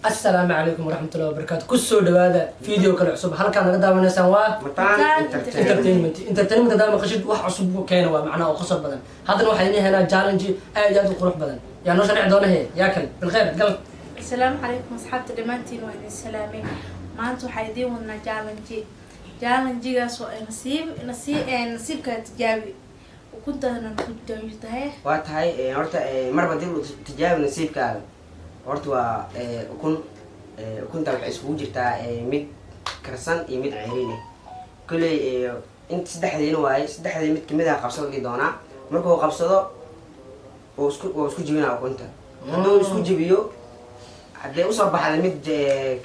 السلام عليكم ورحمة الله وبركاته. كسو دوادا فيديو كلا عصب هل كان قدام الناس مطعم انترتينمنت دائما قشد wax cusub keena waa macna oo qosol badan hadana waxa inay heena challenge aad u qurux badan yaa noo sharci doona hee yaa kale bil khayr gal السلام عليكم أصحابتي دمانتين وإذن السلامين ما أنتوا حيدين ودنا جالنجي قاسوا نصيب كانت تجاوي وكنت أنا نقول جاوي واتهاي horta mar badii uu tijaab nasiibkaaga horta waa ukunta waxay isugu jirtaa mid karsan iyo mid ceyriin kulay inta saddexdeena waay saddexdeena mid kamid ah qabsado doona markuu qabsado oo isku jibinaa ukunta hadduu isku jibiyo haddii usoo baxday mid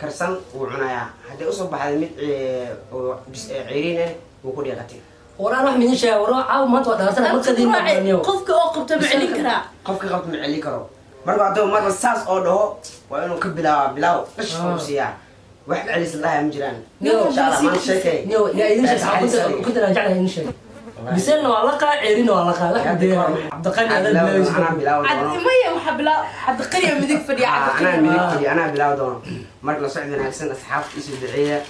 karsan wuu cunayaa haddii usoo baxday mid ceyriin wuu ku dhiiqatay ورا روح من شيء ورا عاو ما توقع أصلا ما تقدر ما قفك أو قبته معلي كرا قفك قبته معلي كرا مرة عدو مرة ساس أوده وإنه بلاو إيش خمسية واحد عليه الله يا مجران إن شاء الله ما نشكي يا إيش كنت راجع له إيش بيصيرنا والله عيرين والله عبد القني هذا أنا بلاو ما هي محبلا عبد القني مديك فري أنا مديك فري أنا بلاو دون مرة صعدنا على سنة أصحاب إيش الدعية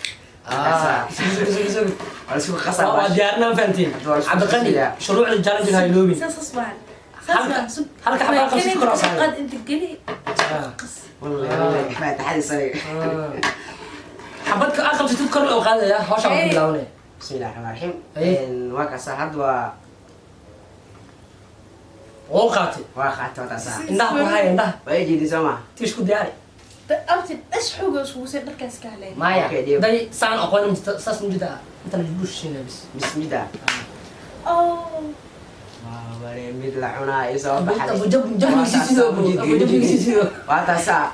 سوق خسارة ديارنا فانتين عبد القني شروع الجالنج هاي لوبي سصبان حركة حركة قصة كرة قد أنت قلي والله ما تحدي صريح حبتك آخر تذكر الأوقات يا هوش عبد الله بسم الله الرحمن الرحيم واقع صاحب وقعتي وتسع إنها هاي إنها ويجي دي سما تشكو دياري أبتي إيش حقوق شو بصير دركاس كهلين ما يا داي سان أقوى ساس مجدا أنت نجبوش هنا بس مجدا أوه بري مثل عنا يسوى بحر أبو جب يسيسيدو أبو جب يسيسيدو وتسع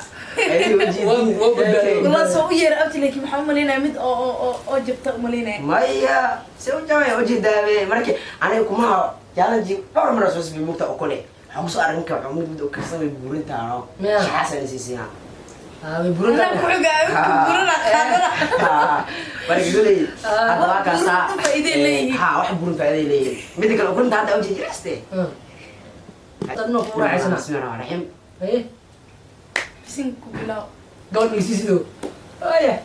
والله سوير أبتي لك محمد ملينا مد أو جبت ملينا ما هي سوي جماعة وجه دامي مركي أنا كمان جالنجي أول مرة سويس بموتة أكله حمص أرنك وحمود بدو كسر بورين تاعنا حاسة نسيسينا بورين أنا كحجة بورين خابرة برجولي هذا كاسا فايدة ها واحد بورين فايدة لي بدك لو كنت هذا وجه جلسته تنو كورة عسنا بسم الله الرحمن الرحيم إيه سينكو بلاو قول يسيسيدو أيه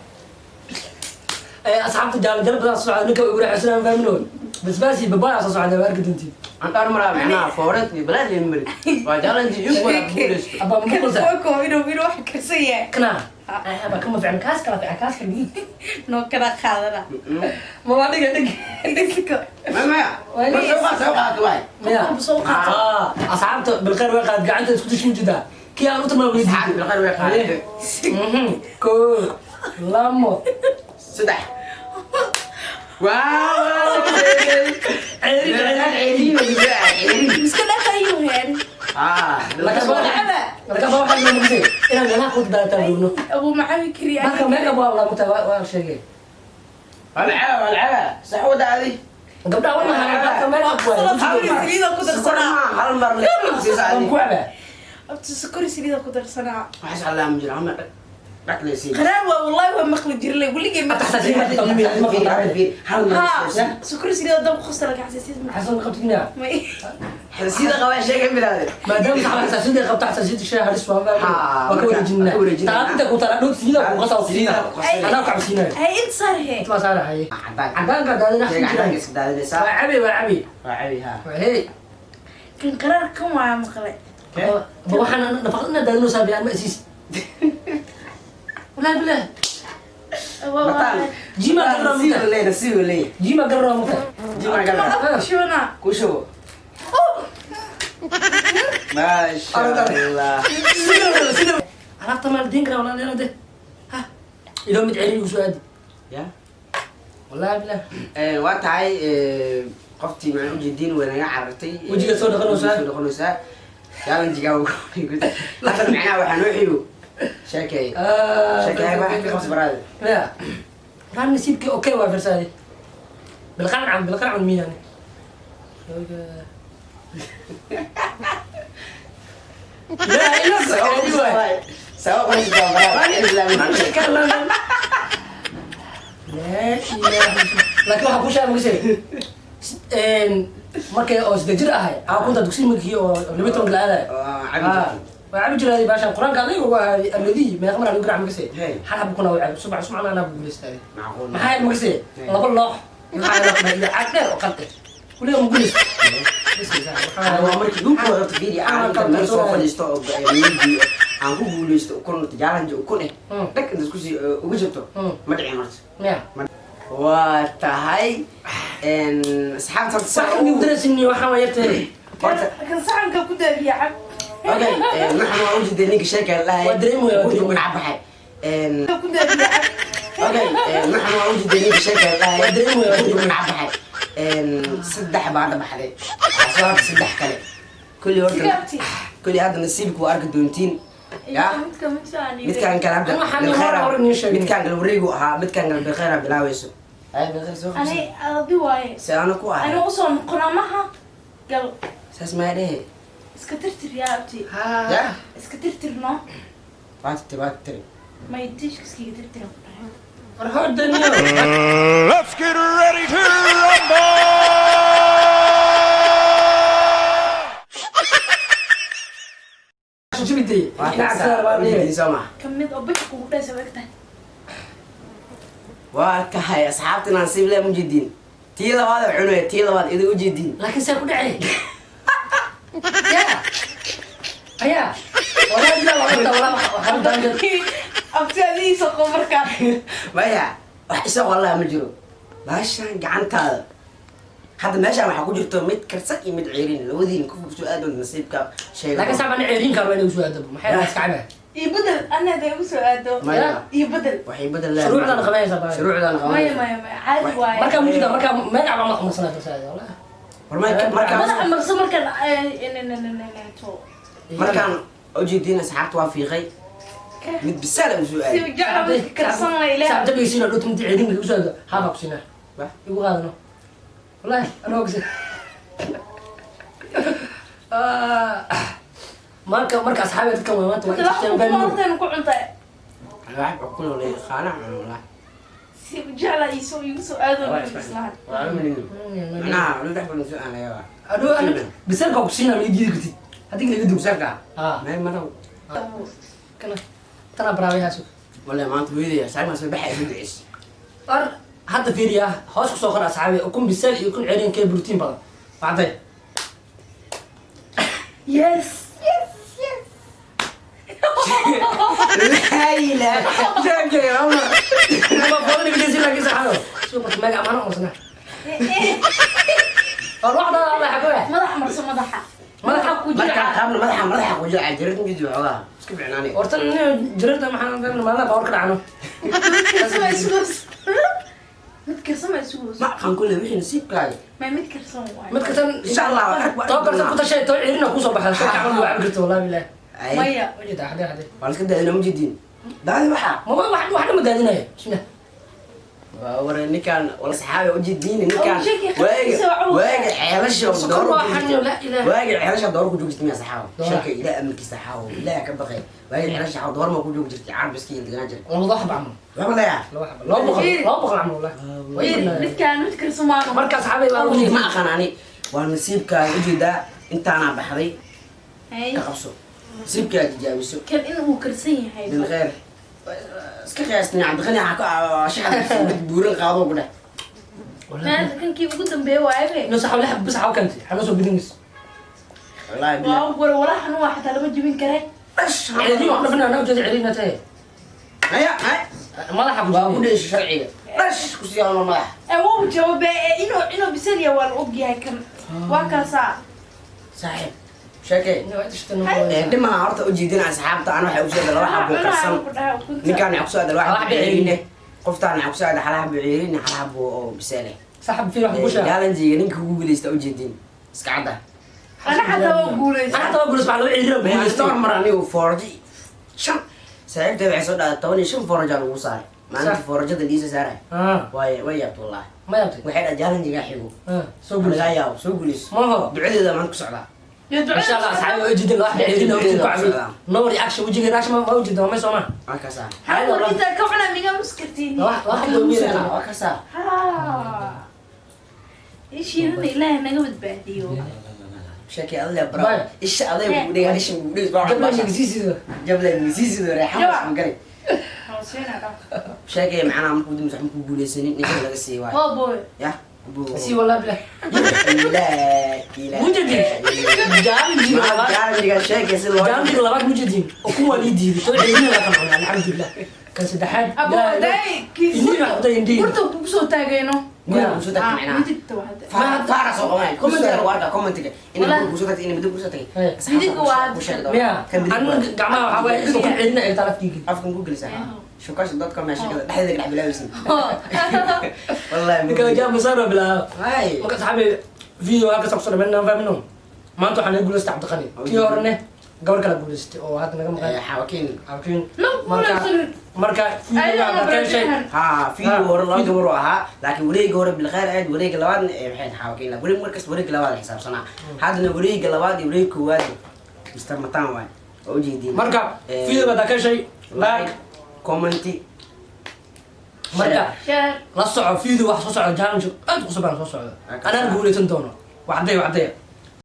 أصحاب الجال جرب أصلا نك يقول عسنا فاهمون بس ببايع أصلا على بارك أنتي أنت أنا معنا فورتني بلاد يمري وجالنجي يقول أبولس أبا مقول زين كوكو إنه واحد كسية كنا أبا كم في عكاس كلا في عكاس كذي نو كذا خاطرة ما بعدك عندك ما سوقها كواي يا بسوقها أصحاب بالخير وقعد قاعد تسكت شو جدا كي أنا ما بقول أصحاب بالخير وقعد كول لامو سدح واو عيرين بس كده خيو يعني لك أبغى واحد من المجزين إنا أنا كنت دايما أبو معاوي كريان ما كان أبغى والله متى شيء العبة سحودة هذه قبل أول ما كان سكري سليدة قدر صنع هالمرة كوعبة سكري سليدة قدر صنع وحش على مجرى هم ركلي سي قرار والله هو مخلي جرلي واللي جاي سكري سليدة دم خسر لك حساسية حسن خبطنا حساسية قوي شيء كم بلاد ما دام على حساسية خبط حساسية الشيء هذا سوام وكوري جنة تعال أنت كنت رأيك سينا وقصة سينا أنا وقع سينا هاي أنت صار هي ما صار هاي عدان قاعد نحكي عبي وعبي ها هي كان قرار كم وعا مخلي بوحنا نفقدنا دانو سابيان مأسيس ولا بلا جيما قرر نسيو لي جيما قرر مكة جيما قرر شو أنا كوشو ما شاء الله عرفت ما الدين كلا ولا لا ده ها إذا متعلي وشو هادي يا والله بلا واتعي قفتي مع وجه الدين وانا عرفتي وجهك صوت خلوسا كان جاو لكن معنا وحنوحيو شاكي ما حكي خمس براد لا كان نسيبك اوكي وافرسالي بالقنعة مين يعني لا لا سواء خمس براد لا لكن waxa ku sheegay markay oo isda jir ahay aa kunta dugsi markii oo 12 la aaday وعم جرى باشا القرآن قال لي هو الذي ما يغمر على يقرأ مقصي هاي. حنا بكون وعب سبع سمعنا أنا بقول استاذ معقول ما هاي مقصي الله بالله ما عقدر وقلت كل يوم قول waa markii dhulka wada fiiri aan ka meel soo fadhiisto oo midi aan ku guuleysto ukun challenge ukun dhag inta isku sii uga jirto ma dhicin marta waa tahay asxaabta صح إني بدرس إني وحنا يرتدي kan saxanka ku daabiya cab okay naxnu waa ujeedee ninka sheeka lahay ودريمو يا ku ودريمو magac baxay ku daabiya cab okay naxnu waa ujeedee ninka sheeka lahay ودريمو يا ku ودريمو magac baxay saddex baa dhabaxday asoo saddex kale kulli horta Tigaabti. kulli hadda nasiibku waa arki doontiin yaa midkaan kale hadda أنا حامل مرة ورا نيشان midkaan kale wareegu ahaa midkaan kale bilkhayra bilaawayso ay bilkhayr soo qabso ani adi waaye se ana ku ahay ani usoo noqonaa maha gal saas maa dhehe iska tirtir yaa abti ya iska tirtirno waa tiri may dishkiskiga tirtira ku dhahay فرحان دنيا Let's get ready to rumble! شو بدي waa إحنا عسار بعدين soo maha ka mid oo bisha kugu dhaysa wegtahay waa kahay asxaabta nasiib le mujeediin tii labaad oo cunaya tii labaad idin ujeediin لكن سأكون عليه يا يا ولا لا ولا وحرد عنك abti adii soo markaa maya wax isa wallahi ma jiro baashaan gacantaada hadda meeshaan waxaa ku jirto mid karsan iyo mid ceerin labadiin ku soo aadon nasiibka sheega لكن سامع عيرين كانوا ينوي شو هذا ما حيل كعبة iyo bedel ana haday ugu soo aado maya iyo bedel waxay badal leh شروع لنا خميس أبا shuruucdan maya maya maya caadi waaye مركب موجودة مركب ما يلعب مع مصنع تساعد والله madaxa marso markan to markaan ujeediin asxaabta waa fiiqay mid bisaal u soo si aaday jacab karsan la ilaa ساعة تبي يصير لو تمدي عيرين اللي وصل هذا بسنا Bah. يبغى هذا نو والله أنا أقصد مركب أصحابي تكون ما تبغى تشتري بينهم martan ku cuntay wax ku loo leeyahay qaana cunula si jacla iso igu soo aado islahan waa amin ana lu dhaxbal soo aanaya أنا بسالك أقصينا من يجي كتير هذيك اللي قدوم sarka ما may maro كنا تنا براوي هاسو wala maanta weedaya saama soo baxay mid ciis hadda fiiriya hoos kusoo qor asxaabi ukun bisaal iyo ukun ceeriin kee borotiin badan bacday yes yes yes layla jaga ama ma bolan ingiliisi laakiin saxano soo qor maga amana musna waxda Allah xaqoya madaxa marso madaxa madaxa ku marka jira qaabna madaxa ku jira jirid mid xogaa isku fiicnaanay horta jirada maxaan dhan maalna bawr ka dhacno mid karsan ma isugu ma kan kulli wixii nasiibkaaga ma mid karsan waay mid kasan insha Allah to karsan ku tashay to ceeriina ku soo baxay shaka camal waa jirto wallahi billaah ay maya wajida hade hade wala iska daadina mujeediin daadi waxa ma wax ma daadinaya bismillah wara ninkaan wala saxaabi ujeediin ninkaan Oh, shaki waaga qadkiisa waa waaga ceelasha sokor waa xanyo la ilaaha waaga ceelasha door ku joogtay miya saxaabi Door. shaka ila amarkiisa xaawo ilaaha ka baqay waaga ceelasha door ma ku joog jirtay carbiski iyo deganaa jirtay والله ضحب عمو lama leeyahay لا بقل عمو والله midkaan mid karsan ma markaas xabay baa aniga ma aqaan ani waa nasiibkaaga ujeedaa intaanaa baxday hay ka qabso nasiibkaaga tijaabiso kan in uu karsan yahay بالخير iska qiyaasnay cabdiqani shacabka mid buuran qaado ku dheh maanta kankii ugu dambeeyay waaye إنه صح ولا حب بس حاول كنتي حنوصل بدينجس wallaahi bilaa waa war walaxan waa xataa lama jebin karay dhash عيرين واحنا فينا أنا وجد عيرين تاي haya hay ما راح waa ku أقول dheesha sharciga dhash ku sii alma madax wuu jawaabay inuu bisaliya waa la ogyahay kan waa kaasaa saaxiib sheekay إنه إيش تنو dhimaa horta ujeedin asxaabta ana waxay usoo dhala waxa buu karsan ninkaan waxaa kusoo dhala waxa biciirine qoftaan waxaa kusoo dhala xalaha biciirine xalaha buu oo bisaale سحب في واحد بوشة gaalanjiga ninka ugu guuleysta ujeedin iska cadda ana xataa waa guulaysa أنا تبغى أقول اسمع لو عيرين ma بس store mar anigu forji shan saaxiibtay waxay soo dhacday 15 forja lagu saaray maalinta forjada liisa saaray way yaabto wallahi ما يبطي waxay dhahay jaalanjiga xigo سو قول laga yaabo soo guuleyso ما هو ducadeeda maanta ku socdaa إن شاء الله أصحابي وجد الواحد عيرين أو تبع نور يعكش وجهي راش ما موجود ما يسمع waa kasaa hal inta ka cuna miga muskartiin واحد waa kasaa ha ishiirana ilaahay naga badbaadiyo sheekay adle Bye. bra isha adle ugu dhigay isha ugu dhigay baa jabla magasiisido jabla misiisido reexan Jawa. ma garay hawsina dhaq sheekay macnaha markuu dum saxan ku guuleysanin ninka laga sii waay oh boy ya buu si wala bila ila mujadin challenge labaad jaanjiga sheekay si loo challenge labaad mujadin oo kuwa li diiday to dhigina la kan alxamdulillah kan saddexaad abo day Indi wax u dayin diin. horta ku soo taagayno guriga ku soo tagtay macnaha midigta waxda faara soo qabay commentiga warka commentiga in Wala. ku soo tagtay in midib ku soo tagay Midigga waa miya anu gacmaha waxa waaye inuu ku cidna ay talafkiigi afkan ku gelisaa shukash dadka meesha kada dhexdeeda dhex bilaawaysan wallahi ninka jaam saro bila hay marka saxabi video halka sabsana meena faamino maanta waxaan guuleystay Cabdiqani tii horne gabar kala guuleystay oo hadda naga maqan xawakin halkiin Lagu guulaysan. marka video Ayaga ka shay ha video hore laba gabar oo ahaa laakiin wareega hore bil khair aad wareega labaad maxay xawakin la wareeg markas wareega labaad xisaabsanaa hadana wareega labaad iyo wareega koowaad Mr. Matan waay oo jeedin marka video ka shay like commenti marka share la soco video wax soo soco challenge aad ku sabaan soo socdo anaan guuleysan doono waxday